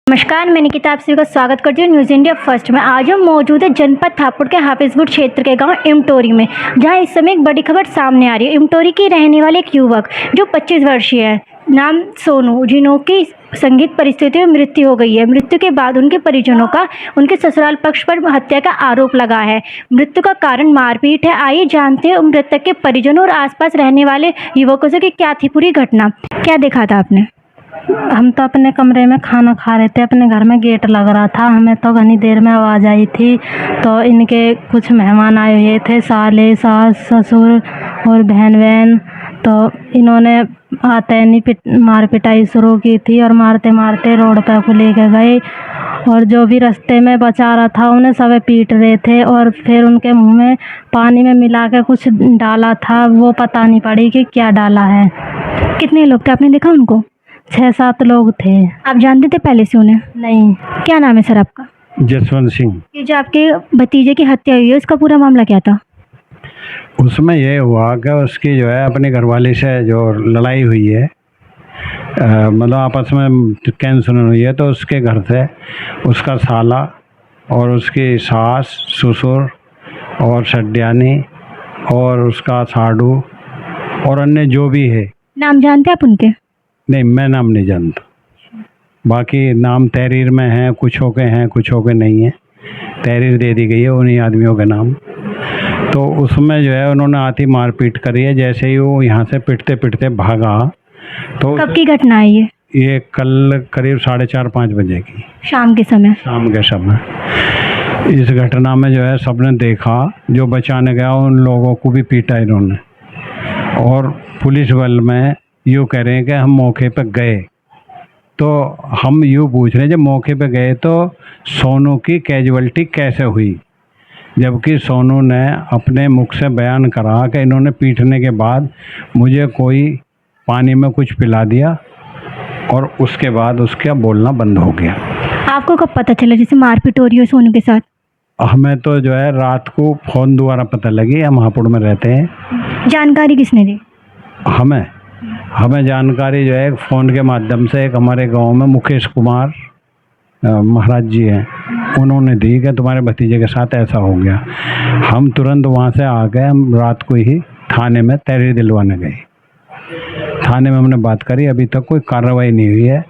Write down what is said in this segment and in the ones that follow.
नमस्कार, मैं निकिता आप सभी का स्वागत करती हूँ न्यूज़ इंडिया फर्स्ट में। आज हम मौजूद है जनपद हापुड़ के हाफिजगुट क्षेत्र के गांव इमटोरी में, जहां इस समय एक बड़ी खबर सामने आ रही है। इमटोरी की रहने वाले एक युवक जो 25 वर्षीय है, नाम सोनू, जिन्होंने संगीत परिस्थितियों में मृत्यु हो गई है। मृत्यु के बाद उनके परिजनों का उनके ससुराल पक्ष पर हत्या का आरोप लगा है। मृत्यु का कारण मारपीट है। आइए जानते हैं मृतक के परिजनों और आसपास रहने वाले युवकों से कि क्या थी पूरी घटना, क्या देखा था आपने। हम तो अपने कमरे में खाना खा रहे थे, अपने घर में गेट लग रहा था। हमें तो घनी देर में आवाज़ आई थी, तो इनके कुछ मेहमान आए हुए थे, साले, सास, ससुर और बहन। तो इन्होंने आते ही मार पिटाई शुरू की थी और मारते मारते रोड पर को लेके गए, और जो भी रास्ते में बचा रहा था उन्हें सब पीट रहे थे। और फिर उनके मुंह में पानी में मिला के कुछ डाला था, वो पता नहीं पड़ी कि क्या डाला है। कितने लोग थे, आपने देखा उनको। 6-7 लोग थे। आप जानते थे पहले से उन्हें। नहीं। क्या नाम है सर आपका। जसवंत सिंह। ये जो आपके भतीजे की हत्या हुई है, उसका पूरा मामला क्या था। उसमें यह हुआ कि उसकी जो है अपनी घरवाली से जो लड़ाई हुई है, मतलब आपस में कैंसर हुई है, तो उसके घर से उसका साला और उसकी सास, ससुर और सड्यानी और उसका साडू और अन्य जो भी है। नाम जानते हैं आप उनके। नहीं, मैं नाम नहीं जानता। बाकी नाम तहरीर में हैं, कुछों के हैं, कुछों के नहीं है। तहरीर दे दी गई है उन्हीं आदमियों के नाम। तो उसमें जो है उन्होंने आती मारपीट करी है। जैसे ही वो यहाँ से पिटते पिटते भागा, तो कब की घटना है ये कल करीब 4:30-5 बजे की शाम के समय। शाम के समय इस घटना में जो है सबने देखा। जो बचाने गया उन लोगों को भी पीटा इन्होंने। और पुलिस बल में यूँ कह रहे हैं कि हम मौके पर गए, तो हम यूँ पूछ रहे हैं जब मौके पे गए तो सोनू की कैजुअलिटी कैसे हुई, जबकि सोनू ने अपने मुख से बयान करा कि इन्होंने पीटने के बाद मुझे कोई पानी में कुछ पिला दिया और उसके बाद उसका बोलना बंद हो गया। आपको कब पता चला जैसे मारपीट हो रही है सोनू के साथ। हमें तो जो है रात को फ़ोन द्वारा पता लगी। हम हापुड़ में रहते हैं। जानकारी किसने दी। हमें जानकारी जो है फ़ोन के माध्यम से एक हमारे गांव में मुकेश कुमार महाराज जी हैं, उन्होंने दी कि तुम्हारे भतीजे के साथ ऐसा हो गया। हम तुरंत वहां से आ गए। हम रात को ही थाने में तहरीर दिलवाने गए। थाने में हमने बात करी, अभी तक कोई कार्रवाई नहीं हुई है।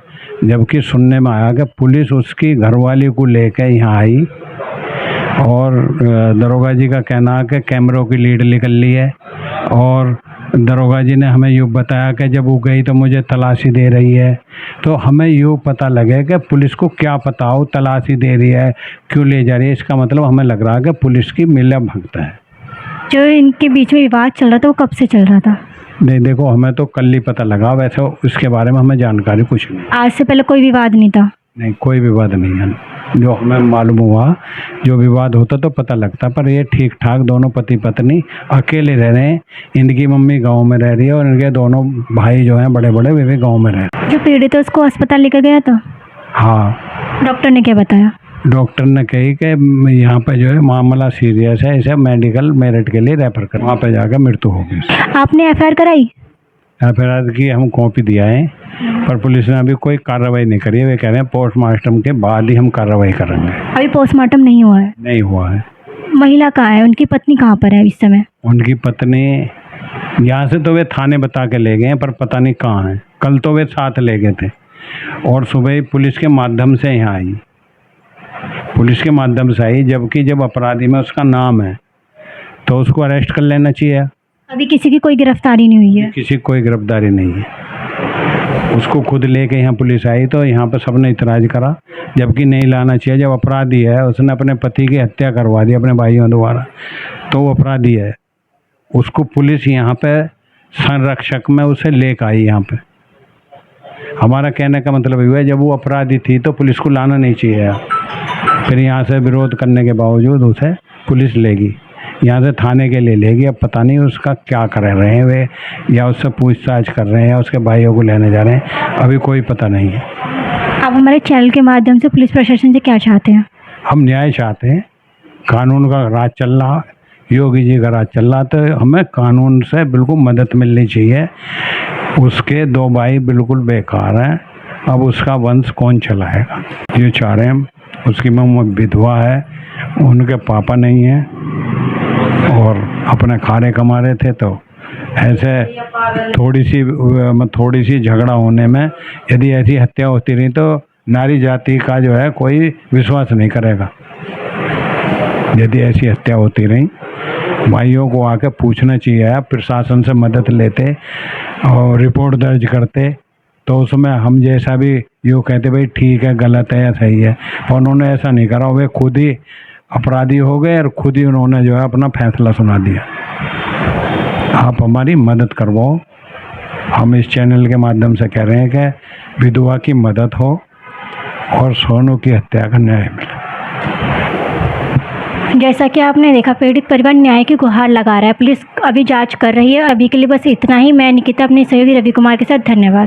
जबकि सुनने में आया कि पुलिस उसकी घरवाली को लेकर यहाँ आई और दरोगा जी का कहना है कि कैमरों की लीड निकल ली है। और दरोगा जी ने हमें यूँ बताया कि जब वो गई तो मुझे तलाशी दे रही है। तो हमें यूँ पता लगे कि पुलिस को क्या पता हो तलाशी दे रही है, क्यों ले जा रही है। इसका मतलब हमें लग रहा है कि पुलिस की मिला भगत है। जो इनके बीच में विवाद चल रहा था वो कब से चल रहा था। नहीं, देखो हमें तो कल ही पता लगा, वैसे उसके बारे में हमें जानकारी कुछ नहीं। आज से पहले कोई विवाद नहीं था। नहीं, कोई विवाद नहीं है। जो हमें मालूम हुआ, जो विवाद होता तो पता लगता, पर ये ठीक ठाक दोनों पति पत्नी अकेले रह रहे हैं। इनकी मम्मी गांव में रह रही है और इनके दोनों भाई जो हैं बड़े बड़े, वे भी गांव में रह रहे हैं। जो पीड़ित है उसको अस्पताल लेकर गया था। हाँ। डॉक्टर ने क्या बताया। डॉक्टर ने कही कि यहाँ पे जो है मामला सीरियस है, इसे मेडिकल मेरिट के लिए रेफर कर। वहाँ पे जाकर मृत्यु हो गई। आपने एफआईआर कराई। एफआईआर की हम कॉपी दिया है, पर पुलिस ने अभी कोई कार्रवाई नहीं करी है। वे कह रहे हैं पोस्टमार्टम के बाद ही हम कार्रवाई करेंगे। अभी पोस्टमार्टम नहीं हुआ है। नहीं हुआ है। महिला कहाँ है, उनकी पत्नी कहाँ पर है इस समय। उनकी पत्नी यहाँ से तो वे थाने बता के ले गए हैं, पर पता नहीं कहाँ है। कल तो वे साथ ले गए थे और सुबह ही पुलिस के माध्यम से यहाँ आई। पुलिस के माध्यम से आई, जबकि जब अपराधी में उसका नाम है तो उसको अरेस्ट कर लेना चाहिए। अभी किसी की कोई गिरफ्तारी नहीं हुई है। किसी की कोई गिरफ्तारी नहीं है। उसको खुद लेके यहाँ पुलिस आई तो यहाँ पर सबने इतराज करा, जबकि नहीं लाना चाहिए। जब अपराधी है, उसने अपने पति की हत्या करवा दी अपने भाइयों द्वारा, तो वो अपराधी है। उसको पुलिस यहाँ पे संरक्षक में उसे लेकर आई। यहाँ पे हमारा कहने का मतलब ये है, जब वो अपराधी थी तो पुलिस को लाना नहीं चाहिए। फिर यहाँ से विरोध करने के बावजूद उसे पुलिस लेगी, यहाँ से थाने के लिए लेगी। अब पता नहीं उसका क्या कर रहे हैं वे, या उससे पूछताछ कर रहे हैं या उसके भाइयों को लेने जा रहे हैं, अभी कोई पता नहीं है। आप हमारे चैनल के माध्यम से पुलिस प्रशासन से क्या चाहते हैं। हम न्याय चाहते हैं। कानून का राज चल रहा, योगी जी का राज चल रहा, तो हमें कानून से बिल्कुल मदद मिलनी चाहिए। उसके 2 भाई बिल्कुल बेकार हैं अब उसका वंश कौन चलाएगा, ये चाह रहे हैं हम। उसकी मम्मी विधवा है, उनके पापा नहीं है और अपने खारे कमा रहे थे, तो ऐसे थोड़ी सी झगड़ा होने में यदि ऐसी हत्या होती रही तो नारी जाति का जो है कोई विश्वास नहीं करेगा। यदि ऐसी हत्या होती रही, भाइयों को आके पूछना चाहिए, आप प्रशासन से मदद लेते और रिपोर्ट दर्ज करते, तो उसमें हम जैसा भी यूँ कहते भाई ठीक है, गलत है या सही है, और उन्होंने ऐसा नहीं करा। वे खुद ही अपराधी हो गए और खुद ही उन्होंने जो है अपना फैसला सुना दिया। आप हमारी मदद करवाओ। हम इस चैनल के माध्यम से कह रहे हैं कि विधवा की मदद हो और सोनू की हत्या का न्याय मिले। जैसा कि आपने देखा, पीड़ित परिवार न्याय की गुहार लगा रहा है। पुलिस अभी जांच कर रही है। अभी के लिए बस इतना ही। मैं निकिता, अपने सहयोगी रवि कुमार के साथ। धन्यवाद।